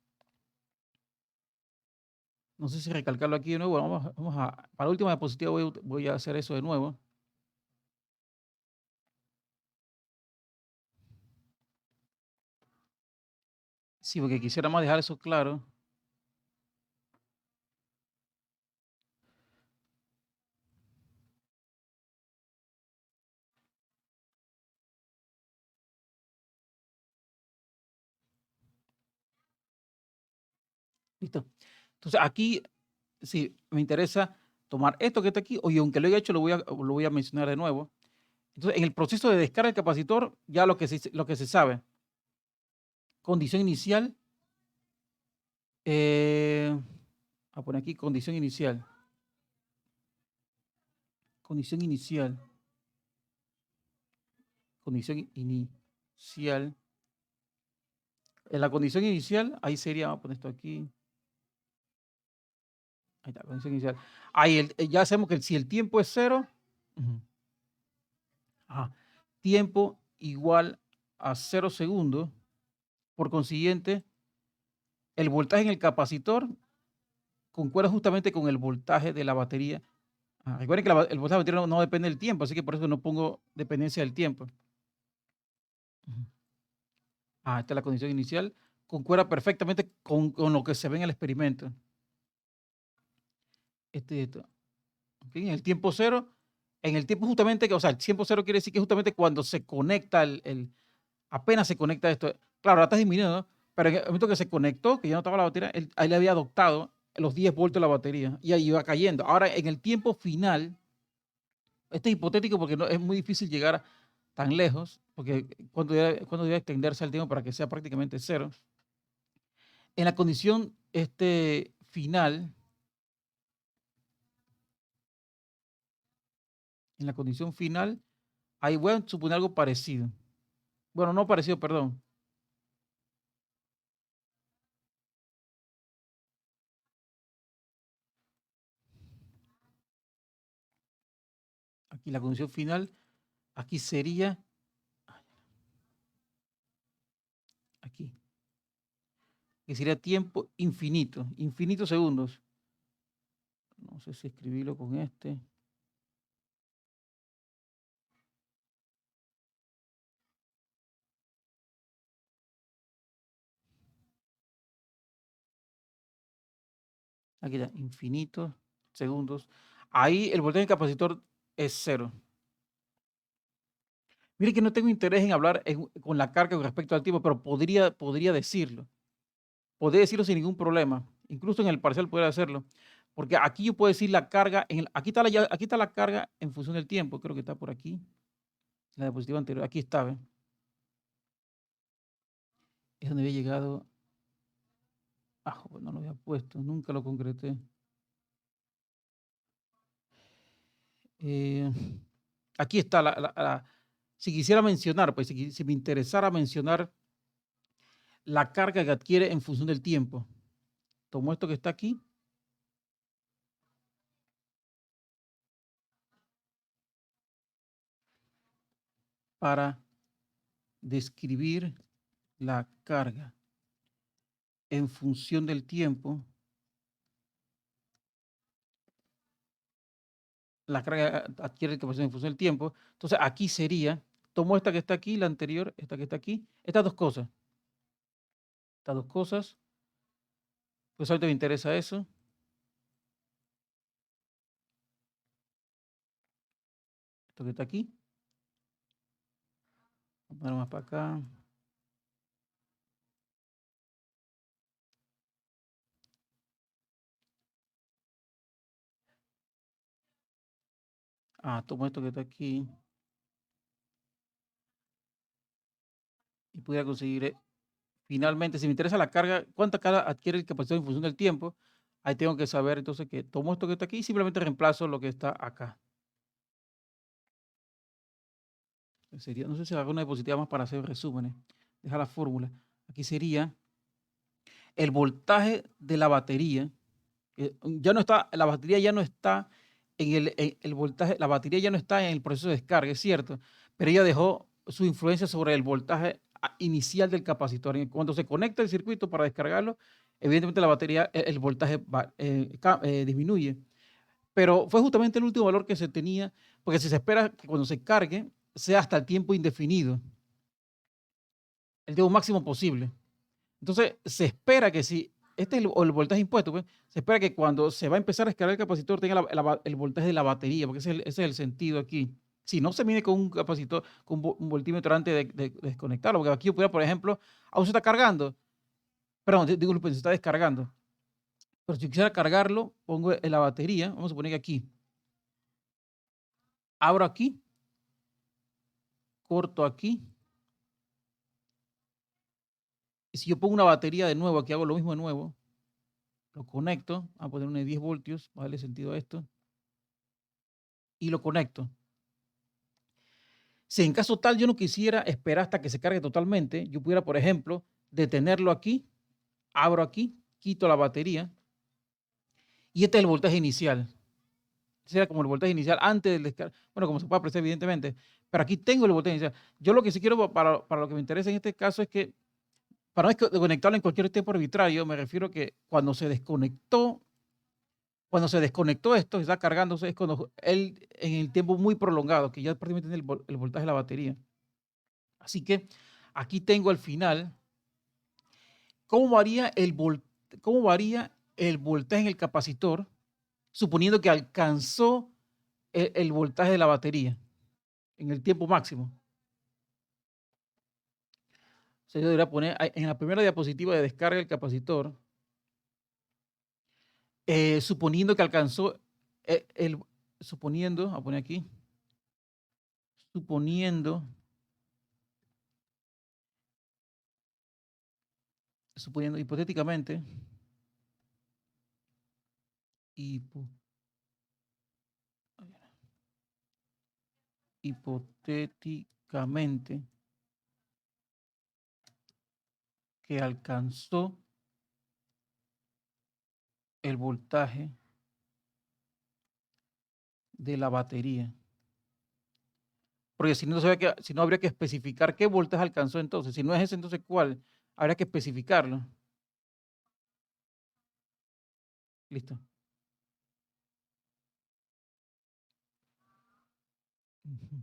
S1: No sé si recalcarlo aquí de nuevo. Para la última diapositiva voy a hacer eso de nuevo. Sí, porque quisiera más dejar eso claro. Listo. Entonces aquí, sí, me interesa tomar esto que está aquí, y aunque lo haya hecho, lo voy a mencionar de nuevo. Entonces, en el proceso de descarga del capacitor, ya lo que se sabe. Condición inicial. A poner aquí condición inicial. Condición inicial. Condición inicial. En la condición inicial, ahí sería, vamos a poner esto aquí. Ahí está, condición inicial. Ahí ya sabemos que si el tiempo es cero, tiempo igual a 0 segundos. Por consiguiente, el voltaje en el capacitor concuerda justamente con el voltaje de la batería. Recuerden que el voltaje de la batería no depende del tiempo, así que por eso no pongo dependencia del tiempo. Esta es la condición inicial. Concuerda perfectamente con lo que se ve en el experimento. Esto. ¿Okay? En el tiempo cero, en el tiempo justamente, o sea, el tiempo cero quiere decir que justamente cuando se conecta apenas se conecta esto. Claro, ahora está disminuyendo, ¿no? Pero en el momento que se conectó, que ya no estaba la batería, ahí le había adoptado los 10 voltios de la batería y ahí iba cayendo. Ahora, en el tiempo final, este es hipotético porque no, es muy difícil llegar tan lejos, porque cuando debe extenderse el tiempo para que sea prácticamente cero. En la condición final, ahí voy a suponer algo parecido. Bueno, no parecido, perdón. Aquí la condición final, aquí sería, aquí, que sería tiempo infinito, segundos. No sé si escribirlo con este. Aquí ya, infinitos segundos. Ahí el voltaje del capacitor es 0. Mire que no tengo interés en hablar con la carga con respecto al tiempo, pero podría decirlo. Podría decirlo sin ningún problema. Incluso en el parcial podría hacerlo. Porque aquí yo puedo decir la carga, aquí está la carga en función del tiempo. Creo que está por aquí. La diapositiva anterior. Aquí está, ¿ve? Es donde había llegado. Ah, no lo había puesto, nunca lo concreté. Eh, Aquí está si quisiera mencionar, pues si me interesara mencionar la carga que adquiere en función del tiempo. Tomo esto que está aquí para describir la carga en función del tiempo. La carga adquiere capacidad en función del tiempo. Entonces aquí sería, tomo esta que está aquí, la anterior, esta que está aquí, estas dos cosas. Estas dos cosas, pues ahorita me interesa eso. Esto que está aquí. Vamos a poner más para acá. Tomo esto que está aquí. Y pudiera conseguir, finalmente, si me interesa la carga, cuánta carga adquiere el capacitor en función del tiempo, ahí tengo que saber entonces que tomo esto que está aquí y simplemente reemplazo lo que está acá. Sería, no sé si hago una diapositiva más para hacer resúmenes. Deja la fórmula. Aquí sería el voltaje de la batería. Ya no está, la batería ya no está en el voltaje, la batería ya no está en el proceso de descarga, es cierto, pero ella dejó su influencia sobre el voltaje inicial del capacitor. Cuando se conecta el circuito para descargarlo, evidentemente la batería, el voltaje disminuye. Pero fue justamente el último valor que se tenía, porque si se espera que cuando se cargue sea hasta el tiempo indefinido, el tiempo máximo posible. Entonces, se espera que si este es el voltaje impuesto, pues, se espera que cuando se va a empezar a descargar el capacitor tenga el voltaje de la batería, porque ese es el sentido aquí. Si no se mide con un capacitor, con un voltímetro antes de desconectarlo, porque aquí yo pudiera, por ejemplo, aún se está cargando, perdón, disculpen, se está descargando. Pero si quisiera cargarlo, pongo en la batería, vamos a poner que aquí, abro aquí, corto aquí, y si yo pongo una batería de nuevo, aquí hago lo mismo de nuevo, lo conecto, a poner una de 10 voltios, para darle sentido a esto, y lo conecto. Si en caso tal yo no quisiera esperar hasta que se cargue totalmente, yo pudiera, por ejemplo, detenerlo aquí, abro aquí, quito la batería y este es el voltaje inicial. Sería como el voltaje inicial antes del descarga. Bueno, como se puede apreciar evidentemente, pero aquí tengo el voltaje inicial. Yo lo que sí quiero para lo que me interesa en este caso es que para no desconectarlo en cualquier tiempo arbitrario, me refiero que cuando se desconectó esto, está cargándose, es cuando él en el tiempo muy prolongado, que ya prácticamente tiene el voltaje de la batería. Así que aquí tengo al final cómo cómo varía el voltaje en el capacitor, suponiendo que alcanzó el voltaje de la batería en el tiempo máximo. O sea, yo debería poner en la primera diapositiva de descarga del capacitor, suponiendo que alcanzó suponiendo, voy a poner aquí, suponiendo, suponiendo hipotéticamente, hipo- hipotéticamente que alcanzó el voltaje de la batería. Porque si no, si no habría que especificar qué voltaje alcanzó entonces. Si no es ese, entonces ¿cuál? Habría que especificarlo. Listo. Ujú.